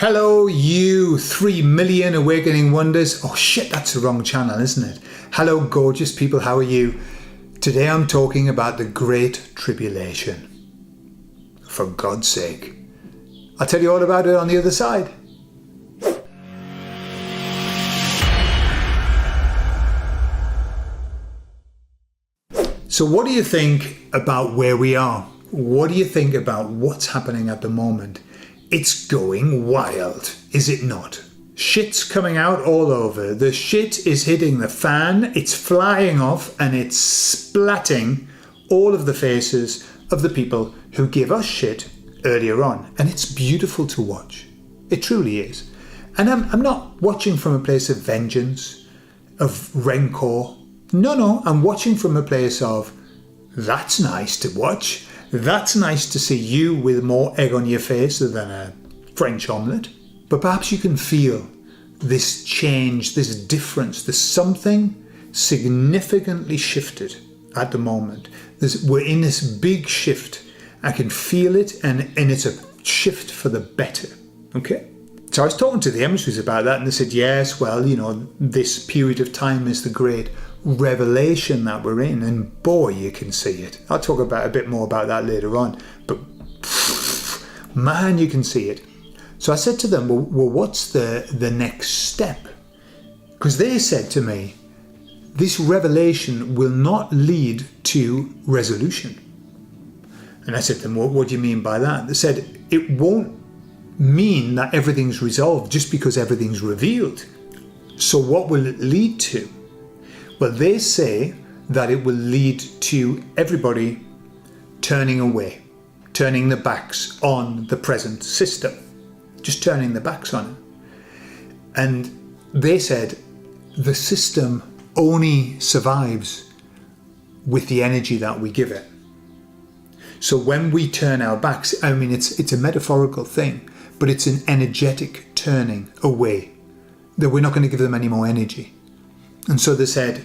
Hello, you 3 million awakening wonders. Oh shit, that's the wrong channel, isn't it? Hello, gorgeous people, how are you? Today I'm talking about the Great Tribulation. For God's sake. I'll tell you all about it on the other side. So what do you think about where we are? What do you think about what's happening at the moment? It's going wild, is it not? Shit's coming out all over. The shit is hitting the fan, it's flying off, and it's splatting all of the faces of the people who give us shit earlier on. And it's beautiful to watch. It truly is. And I'm not watching from a place of vengeance, of rancor. No, I'm watching from a place of, that's nice to watch. That's nice to see you with more egg on your face than a French omelette. But perhaps you can feel this change, this difference. There's something significantly shifted at the moment. We're in this big shift. I can feel it, and it's a shift for the better. Okay? So I was talking to the emissaries about that, and they said, yes, well, you know, this period of time is the great revelation that we're in, and boy, you can see it. I'll talk about a bit more about that later on, but man, you can see it. So I said to them, well, what's the next step? Because they said to me, this revelation will not lead to resolution. And I said to them, what do you mean by that? They said, it won't mean that everything's resolved just because everything's revealed. So what will it lead to? Well, they say that it will lead to everybody turning away, turning their backs on the present system, just turning their backs on it. And they said the system only survives with the energy that we give it. So when we turn our backs, I mean, it's a metaphorical thing, but it's an energetic turning away, that we're not going to give them any more energy. And so they said,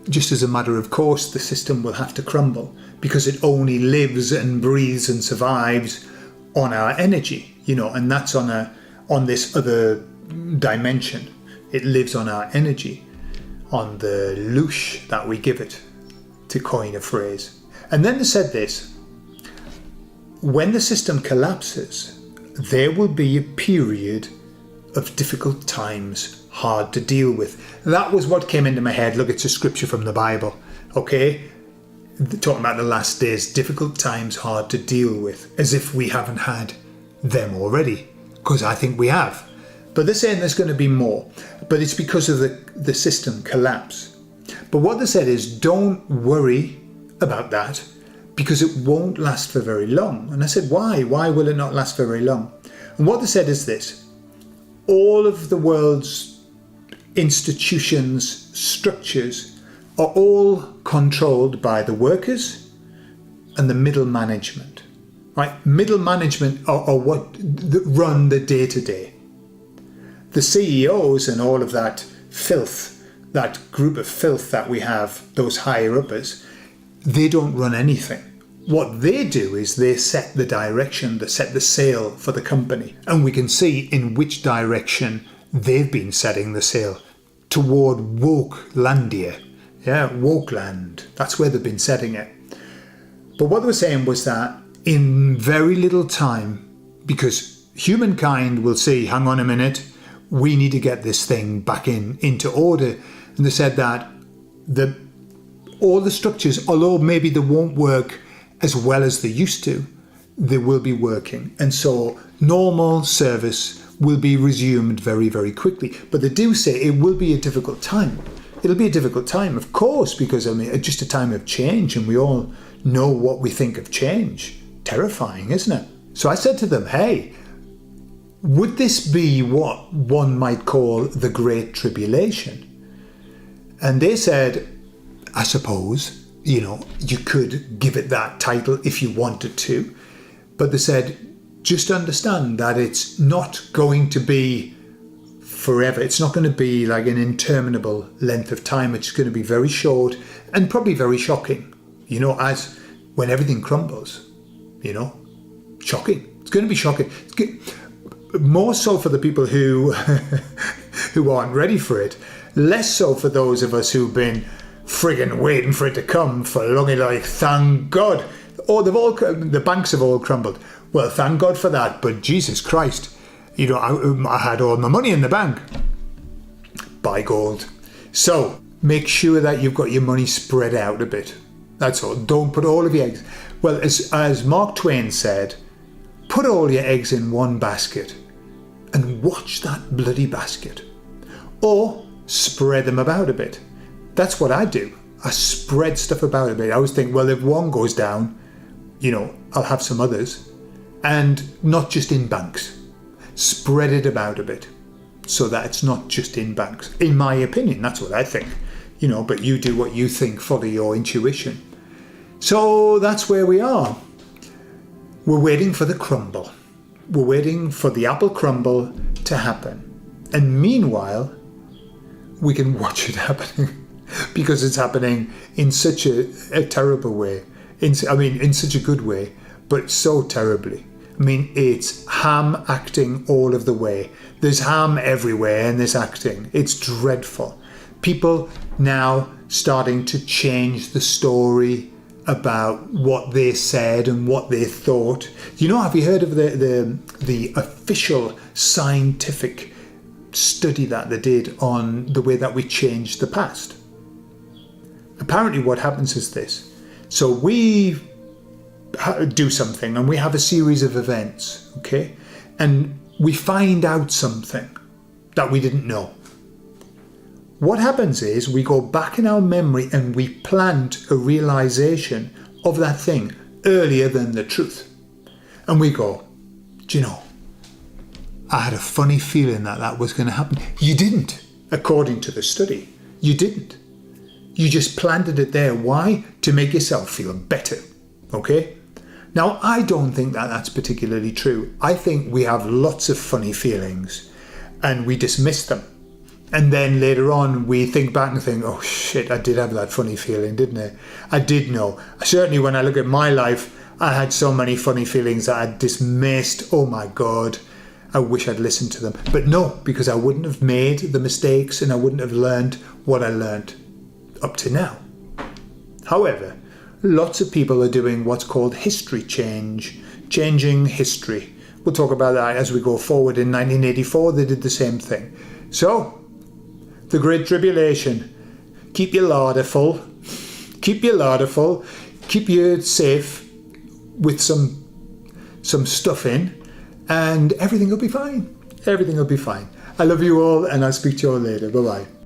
just as a matter of course, the system will have to crumble because it only lives and breathes and survives on our energy, you know, and that's on this other dimension. It lives on our energy, on the loosh that we give it, to coin a phrase. And then they said this, when the system collapses, there will be a period of difficult times, hard to deal with. That was what came into my head. Look, it's a scripture from the Bible, okay? Talking about the last days, difficult times, hard to deal with, as if we haven't had them already, because I think we have. But they're saying there's going to be more, but it's because of the system collapse. But what they said is, don't worry about that, because it won't last for very long. And I said, why? Why will it not last for very long? And what they said is this, all of the world's institutions, structures are all controlled by the workers and the middle management, right? Middle management are what run the day-to-day. The CEOs and all of that filth, that group of filth that we have, those higher-uppers, they don't run anything. What they do is they set the direction, they set the sail for the company. And we can see in which direction they've been setting the sail, toward Wokelandia. Yeah, Wokeland. That's where they've been setting it. But what they were saying was that in very little time, because humankind will see, hang on a minute, we need to get this thing back into order. And they said that all the structures, although maybe they won't work as well as they used to, they will be working. And so normal service will be resumed very, very quickly. But they do say it will be a difficult time. It'll be a difficult time, of course, because I mean, it's just a time of change, and we all know what we think of change. Terrifying, isn't it? So I said to them, hey, would this be what one might call the Great Tribulation? And they said, I suppose, you know, you could give it that title if you wanted to. But they said, just understand that it's not going to be forever. It's not going to be like an interminable length of time. It's going to be very short and probably very shocking, you know, as when everything crumbles, you know, shocking. It's going to be shocking. more so for the people who who aren't ready for it, less so for those of us who've been friggin' waiting for it to come for long. Like, thank God. Oh, the banks have all crumbled. Well, thank God for that. But Jesus Christ, I had all my money in the bank. Buy gold. So make sure that you've got your money spread out a bit. That's all. Don't put all of your eggs. Well, as Mark Twain said, put all your eggs in one basket and watch that bloody basket. Or spread them about a bit. That's what I do. I spread stuff about a bit. I always think, well, if one goes down, I'll have some others. And not just in banks. Spread it about a bit so that it's not just in banks. In my opinion, that's what I think. But you do what you think, follow your intuition. So that's where we are. We're waiting for the crumble. We're waiting for the apple crumble to happen. And meanwhile, we can watch it happening because it's happening in such a terrible way. In such a good way, but so terribly. It's ham acting all of the way. There's ham everywhere in this acting. It's dreadful. People now starting to change the story about what they said and what they thought. Have you heard of the official scientific study that they did on the way that we change the past? Apparently what happens is this. So we do something and we have a series of events, okay? And we find out something that we didn't know. What happens is we go back in our memory and we plant a realization of that thing earlier than the truth. And we go, do you know, I had a funny feeling that was going to happen. You didn't, according to the study. You didn't. You just planted it there. Why? To make yourself feel better. Okay? Now, I don't think that that's particularly true. I think we have lots of funny feelings and we dismiss them. And then later on, we think back and think, oh shit, I did have that funny feeling, didn't I? I did know. Certainly when I look at my life, I had so many funny feelings that I dismissed. Oh my God, I wish I'd listened to them. But no, because I wouldn't have made the mistakes and I wouldn't have learned what I learned up to now. However, lots of people are doing what's called history change, changing history. We'll talk about that as we go forward. In 1984, they did the same thing. So, the Great Tribulation. Keep your larder full. Keep your larder full. Keep you safe with some stuff in, and everything will be fine. Everything will be fine. I love you all, and I'll speak to you all later. Bye-bye.